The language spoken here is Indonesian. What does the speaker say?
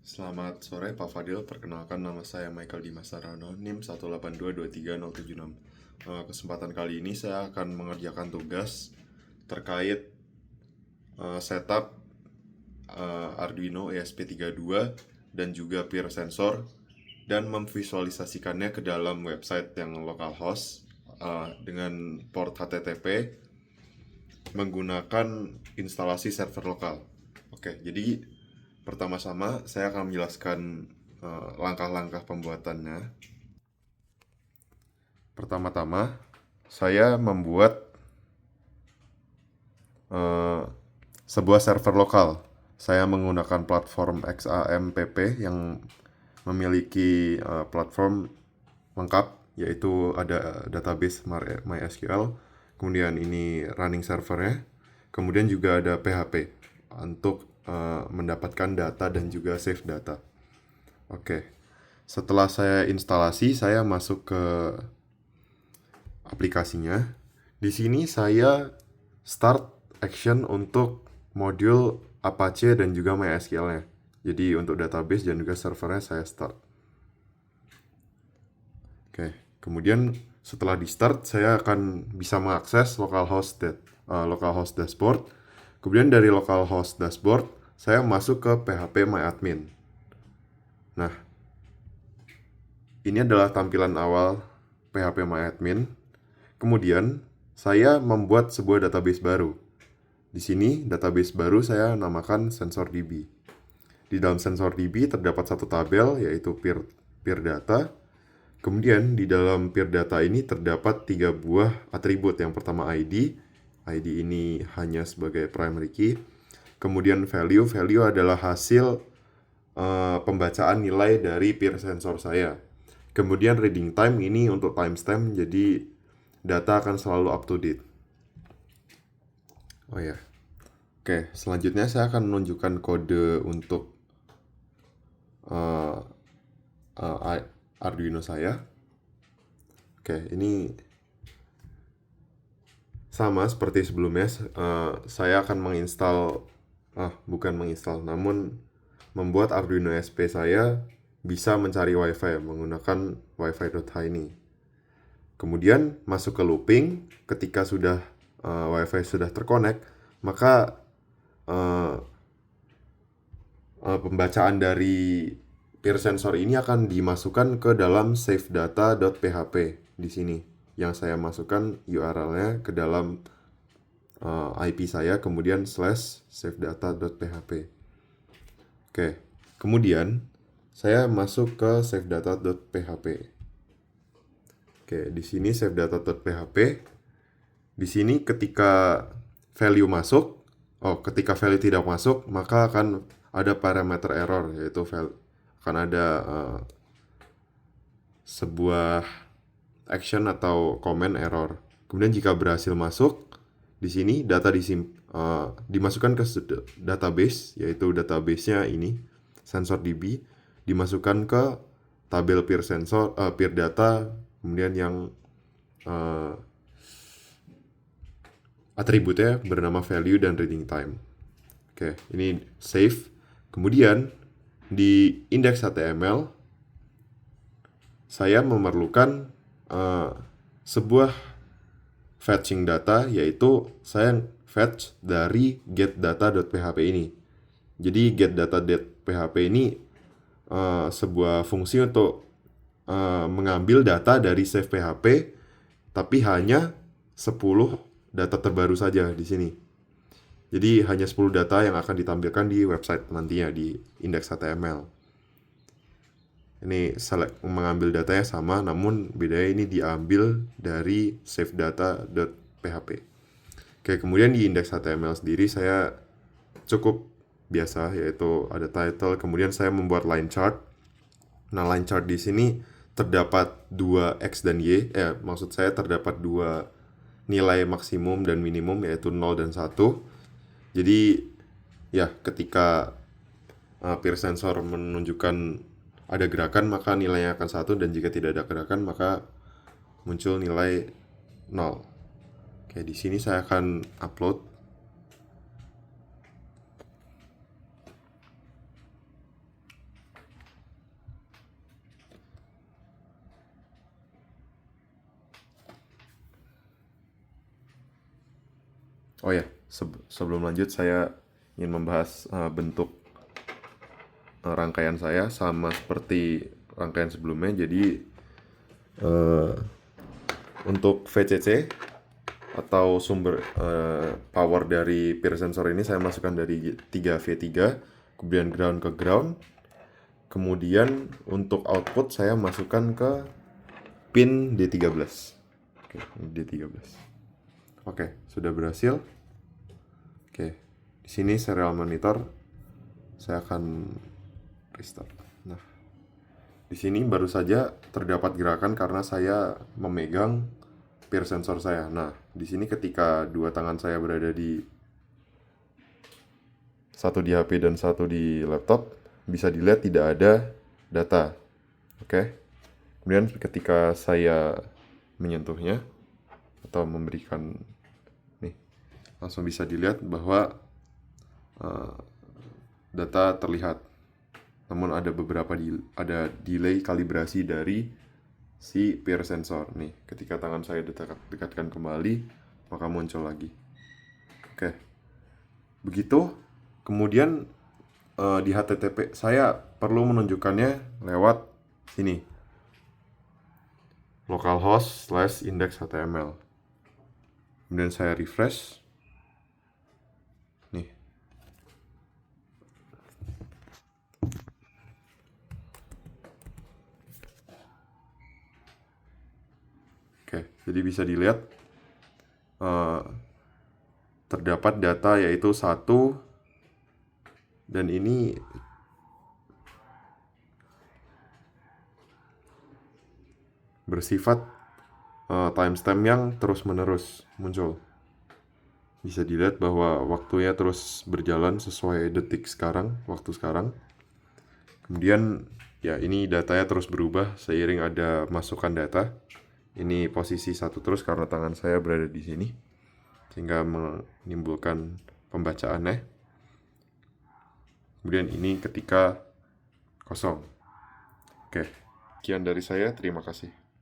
Selamat sore Pak Fadil, perkenalkan nama saya Michael Dimas Sarano, NIM 182236076. Kesempatan kali ini saya akan mengerjakan tugas terkait setup Arduino ESP32 dan juga peer sensor dan memvisualisasikannya ke dalam website yang localhost dengan port HTTP menggunakan instalasi server lokal. Oke, jadi pertama-tama saya akan menjelaskan langkah-langkah pembuatannya. Pertama-tama saya membuat sebuah server lokal. Saya menggunakan platform XAMPP yang memiliki platform lengkap, yaitu ada database MySQL, kemudian ini running servernya, kemudian juga ada PHP untuk mendapatkan data dan juga save data. Oke, setelah saya instalasi, saya masuk ke aplikasinya. Di sini saya start action untuk modul Apache dan juga MySQL-nya. Jadi untuk database dan juga servernya saya start. Oke, kemudian setelah di start saya akan bisa mengakses localhost dashboard. Kemudian dari localhost dashboard saya masuk ke php-myadmin. Nah, ini adalah tampilan awal php-myadmin. Kemudian saya membuat sebuah database baru. Di sini database baru saya namakan SensorDB. Di dalam SensorDB terdapat satu tabel yaitu peer data. Kemudian di dalam peer data ini terdapat 3 buah atribut. Yang pertama ID. ID ini hanya sebagai primary key. Kemudian value adalah hasil pembacaan nilai dari peer sensor saya. Kemudian reading time ini untuk timestamp, jadi data akan selalu up to date. Oh ya. Oke, selanjutnya saya akan menunjukkan kode untuk Arduino saya. Oke, ini sama seperti sebelumnya. Saya akan namun membuat Arduino SP saya bisa mencari WiFi menggunakan wifi.tiny. Kemudian masuk ke looping. Ketika sudah WiFi sudah terkonek, maka pembacaan dari peer sensor ini akan dimasukkan ke dalam savedata.php di sini. Yang saya masukkan URL-nya ke dalam IP saya, kemudian /savedata.php. Oke, kemudian saya masuk ke savedata.php. Oke, di sini savedata.php. Di sini ketika value tidak masuk, maka akan ada parameter error, yaitu akan ada sebuah action atau comment error. Kemudian jika berhasil masuk, di sini data dimasukkan ke database, yaitu database-nya ini SensorDB, dimasukkan ke tabel peer data, kemudian yang atributnya bernama value dan reading time. Oke, ini save. Kemudian di index.html saya memerlukan sebuah fetching data, yaitu saya fetch dari getData.php ini. Jadi getData.php ini sebuah fungsi untuk mengambil data dari save PHP, tapi hanya 10 data terbaru saja di sini. Jadi hanya 10 data yang akan ditampilkan di website nantinya di index.html. Ini mengambil datanya sama, namun bedanya ini diambil dari savedata.php. Oke, kemudian di index.html sendiri saya cukup biasa, yaitu ada title, kemudian saya membuat line chart. Nah, line chart di sini terdapat 2 X dan Y, maksud saya terdapat 2 nilai maksimum dan minimum, yaitu 0 dan 1. Jadi, ya, ketika peer sensor menunjukkan ada gerakan, maka nilainya akan 1, dan jika tidak ada gerakan, maka muncul nilai 0. Oke, di sini saya akan upload. Oh ya, sebelum lanjut saya ingin membahas bentuk rangkaian saya sama seperti rangkaian sebelumnya. Jadi untuk VCC atau sumber power dari peer sensor ini saya masukkan dari 3V3, kemudian ground ke ground. Kemudian untuk output saya masukkan ke pin D13. Oke, D13. Oke, sudah berhasil. Oke, di sini serial monitor saya akan restart. Nah, di sini baru saja terdapat gerakan karena saya memegang peer sensor saya. Nah, di sini ketika dua tangan saya berada di satu di HP dan satu di laptop, bisa dilihat tidak ada data. Oke. Kemudian ketika saya menyentuhnya atau memberikan nih, langsung bisa dilihat bahwa data terlihat. Namun ada ada delay kalibrasi dari si peer sensor. Nih, ketika tangan saya dekatkan kembali, maka muncul lagi. Oke. Begitu. Kemudian di HTTP saya perlu menunjukkannya lewat sini. localhost/index.html. Kemudian saya refresh. Nih. Oke, jadi bisa dilihat terdapat data yaitu 1, dan ini bersifat timestamp yang terus-menerus muncul. Bisa dilihat bahwa waktunya terus berjalan sesuai detik sekarang, waktu sekarang. Kemudian ya ini datanya terus berubah seiring ada masukan data. Ini posisi 1 terus karena tangan saya berada di sini, sehingga menimbulkan pembacaannya. Kemudian ini ketika kosong. Oke, sekian dari saya, terima kasih.